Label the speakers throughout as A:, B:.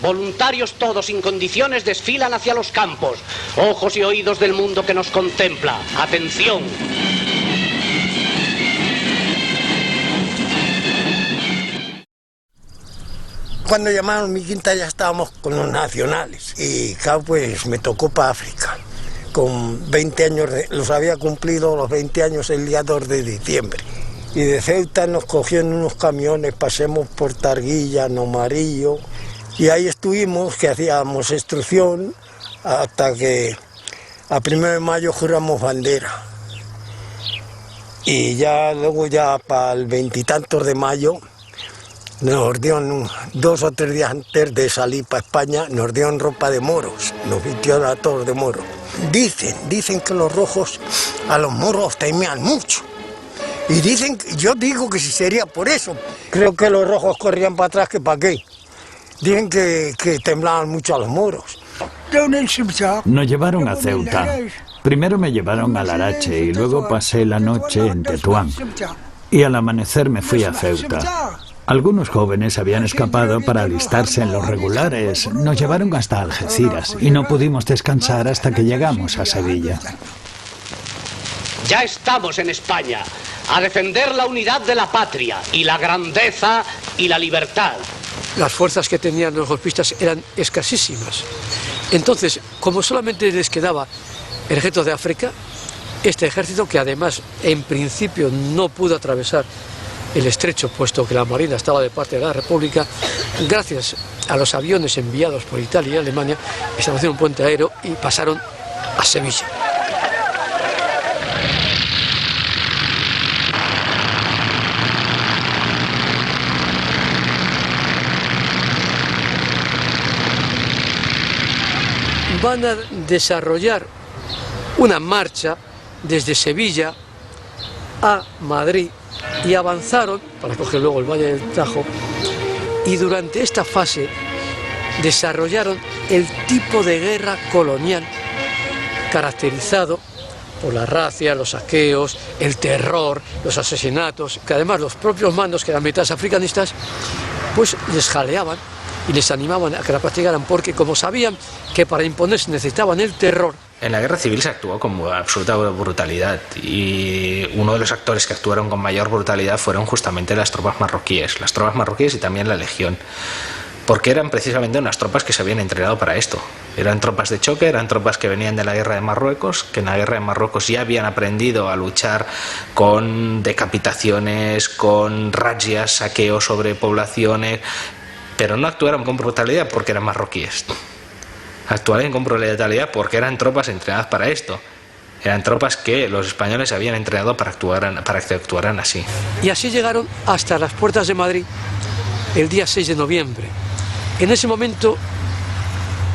A: Voluntarios todos sin condiciones desfilan hacia los campos. Ojos y oídos del mundo que nos contempla. ¡Atención!
B: Cuando llamaron mi quinta ya estábamos con los nacionales y claro, pues me tocó para África. Con 20 años, los había cumplido los 20 años el día 2 de diciembre. Y de Ceuta nos cogieron unos camiones, pasemos por Targuilla, Nomarillo, y ahí estuvimos, que hacíamos instrucción, hasta que a 1 de mayo juramos bandera. Y ya luego ya para el 20 y tantos de mayo, nos dieron 2 o 3 días antes de salir para España, nos dieron ropa de moros, nos vistieron a todos de moros. Dicen que los rojos a los moros temían mucho. Y dicen, yo digo que si sería por eso. Creo que los rojos corrían para atrás que para qué. Dicen que temblaban mucho a los moros.
C: Nos llevaron a Ceuta. Primero me llevaron a Larache y luego pasé la noche en Tetuán. Y al amanecer me fui a Ceuta. Algunos jóvenes habían escapado para alistarse en los regulares. Nos llevaron hasta Algeciras y no pudimos descansar hasta que llegamos a Sevilla.
A: Ya estamos en España, a defender la unidad de la patria y la grandeza y la libertad.
D: Las fuerzas que tenían los golpistas eran escasísimas. Entonces, como solamente les quedaba el ejército de África, este ejército, que además en principio no pudo atravesar el estrecho, puesto que la Marina estaba de parte de la República, gracias a los aviones enviados por Italia y Alemania, establecieron un puente aéreo y pasaron a Sevilla. Van a desarrollar una marcha desde Sevilla a Madrid y avanzaron para coger luego el Valle del Tajo, y durante esta fase desarrollaron el tipo de guerra colonial caracterizado por la racia, los saqueos, el terror, los asesinatos, que además los propios mandos, que eran mitad africanistas, pues les jaleaban y les animaban a que la practicaran, porque como sabían que para imponerse necesitaban el terror.
E: En la guerra civil se actuó con absoluta brutalidad, y uno de los actores que actuaron con mayor brutalidad fueron justamente las tropas marroquíes y también la Legión, porque eran precisamente unas tropas que se habían entrenado para esto. Eran tropas de choque, eran tropas que venían de la guerra de Marruecos, que en la guerra de Marruecos ya habían aprendido a luchar con decapitaciones, con razias, saqueos sobre poblaciones, pero no actuaron con brutalidad porque eran marroquíes. Actuaron con brutalidad porque eran tropas entrenadas para esto. Eran tropas que los españoles habían entrenado para que actuaran así.
D: Y así llegaron hasta las puertas de Madrid el día 6 de noviembre. En ese momento,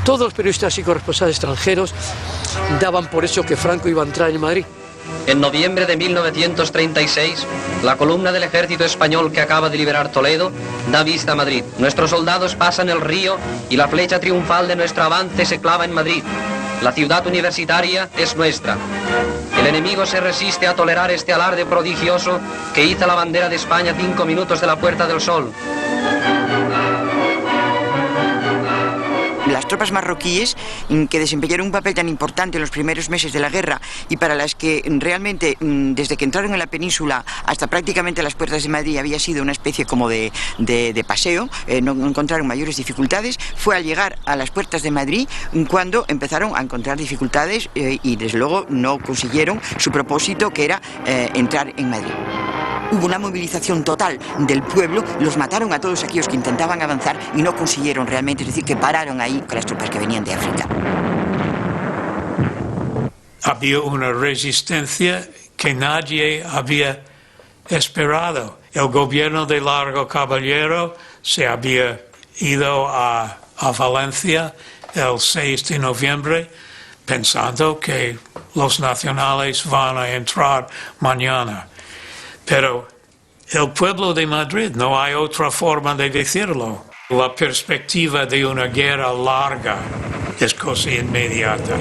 D: todos los periodistas y corresponsales extranjeros daban por hecho que Franco iba a entrar en Madrid.
F: En noviembre de 1936, la columna del ejército español que acaba de liberar Toledo da vista a Madrid. Nuestros soldados pasan el río y la flecha triunfal de nuestro avance se clava en Madrid. La ciudad universitaria es nuestra. El enemigo se resiste a tolerar este alarde prodigioso que hizo la bandera de España 5 minutos de la Puerta del Sol.
G: Las tropas marroquíes, que desempeñaron un papel tan importante en los primeros meses de la guerra y para las que realmente desde que entraron en la península hasta prácticamente las puertas de Madrid había sido una especie como de paseo, no encontraron mayores dificultades, fue al llegar a las puertas de Madrid cuando empezaron a encontrar dificultades y desde luego no consiguieron su propósito, que era entrar en Madrid. Hubo una movilización total del pueblo, los mataron a todos aquellos que intentaban avanzar y no consiguieron realmente, es decir, que pararon ahí con las tropas que venían de África.
H: Había una resistencia que nadie había esperado. El gobierno de Largo Caballero se había ido a Valencia el 6 de noviembre pensando que los nacionales van a entrar mañana. Pero el pueblo de Madrid, no hay otra forma de decirlo. La perspectiva de una guerra larga es cosa inmediata.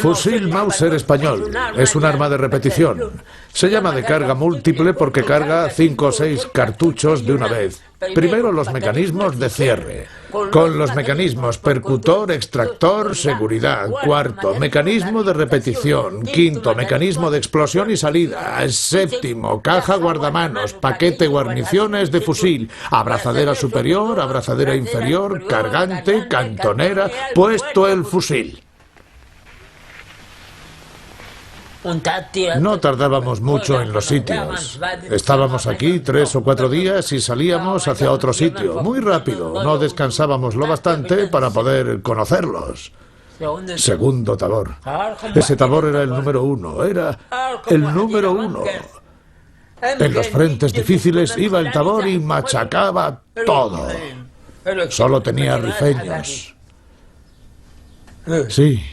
I: Fusil Mauser español. Es un arma de repetición. Se llama de carga múltiple porque carga 5 o 6 cartuchos de una vez. Primero los mecanismos de cierre. Con los mecanismos percutor, extractor, seguridad. Cuarto, mecanismo de repetición. Quinto, mecanismo de explosión y salida. Séptimo, caja guardamanos, paquete guarniciones de fusil. Abrazadera superior, abrazadera inferior, cargante, cantonera. Puesto el fusil. No tardábamos mucho en los sitios. Estábamos aquí 3 o 4 días y salíamos hacia otro sitio. Muy rápido. No descansábamos lo bastante para poder conocerlos. Segundo tabor. Ese tabor era el número 1. Era el número 1. En los frentes difíciles iba el tabor y machacaba todo. Solo tenía rifeños. Sí.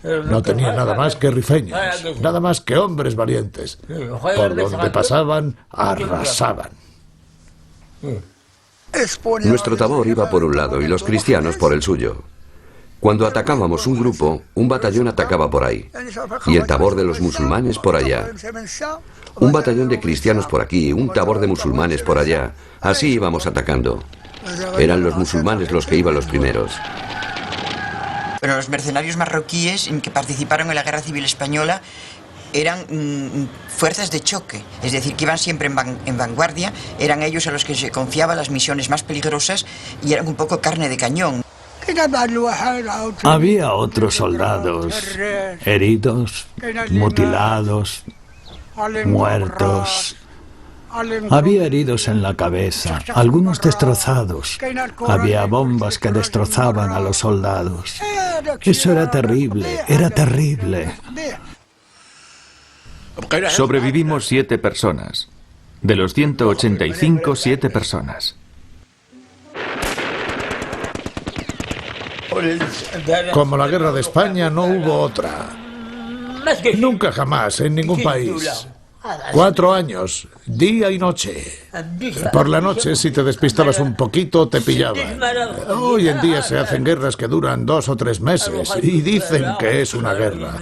I: No tenía nada más que rifeños, nada más que hombres valientes. Por donde pasaban, arrasaban.
J: Nuestro tabor iba por un lado y los cristianos por el suyo. Cuando atacábamos un grupo, un batallón atacaba por ahí, y el tabor de los musulmanes por allá. Un batallón de cristianos por aquí, un tabor de musulmanes por allá. Así íbamos atacando. Eran los musulmanes los que iban los primeros.
G: Pero los mercenarios marroquíes que participaron en la Guerra Civil Española eran fuerzas de choque, es decir, que iban siempre en vanguardia, eran ellos a los que se confiaba las misiones más peligrosas y eran un poco carne de cañón.
C: Había otros soldados heridos, mutilados, muertos. Había heridos en la cabeza, algunos destrozados. Había bombas que destrozaban a los soldados. Eso era terrible, era terrible.
K: Sobrevivimos 7 personas. De los 185, 7 personas.
I: Como la guerra de España, no hubo otra. Nunca jamás, en ningún país. 4 años, día y noche. Por la noche, si te despistabas un poquito, te pillaban. Hoy en día se hacen guerras que duran 2 o 3 meses y dicen que es una guerra.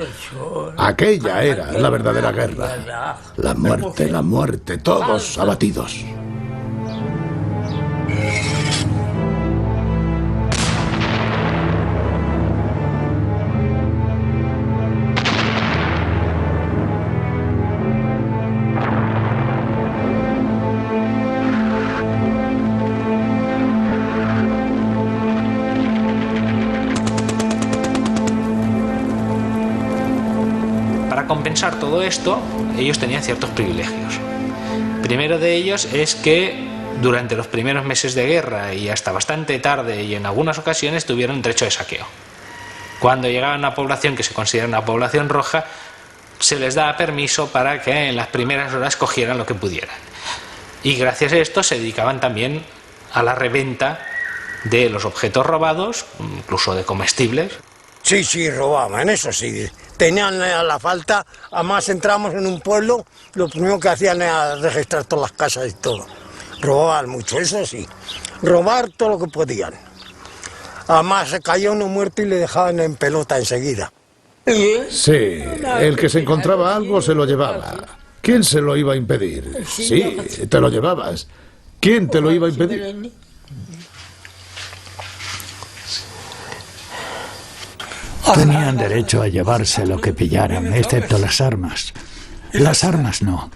I: Aquella era la verdadera guerra. La muerte, todos abatidos.
E: Compensar todo esto, ellos tenían ciertos privilegios. Primero de ellos es que durante los primeros meses de guerra y hasta bastante tarde y en algunas ocasiones tuvieron derecho de saqueo. Cuando llegaban a una población que se considera una población roja, se les daba permiso para que en las primeras horas cogieran lo que pudieran. Y gracias a esto se dedicaban también a la reventa de los objetos robados, incluso de comestibles.
B: Sí, robaban, eso sí. Tenían a la falta, además entramos en un pueblo, lo primero que hacían era registrar todas las casas y todo. Robaban mucho, eso sí. Robar todo lo que podían. Además se cayó uno muerto y le dejaban en pelota enseguida.
I: Sí, el que se encontraba algo se lo llevaba. ¿Quién se lo iba a impedir? Sí, te lo llevabas. ¿Quién te lo iba a impedir?
C: Tenían derecho a llevarse lo que pillaran, excepto las armas. Las armas no.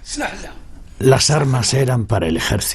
C: Las armas eran para el ejército.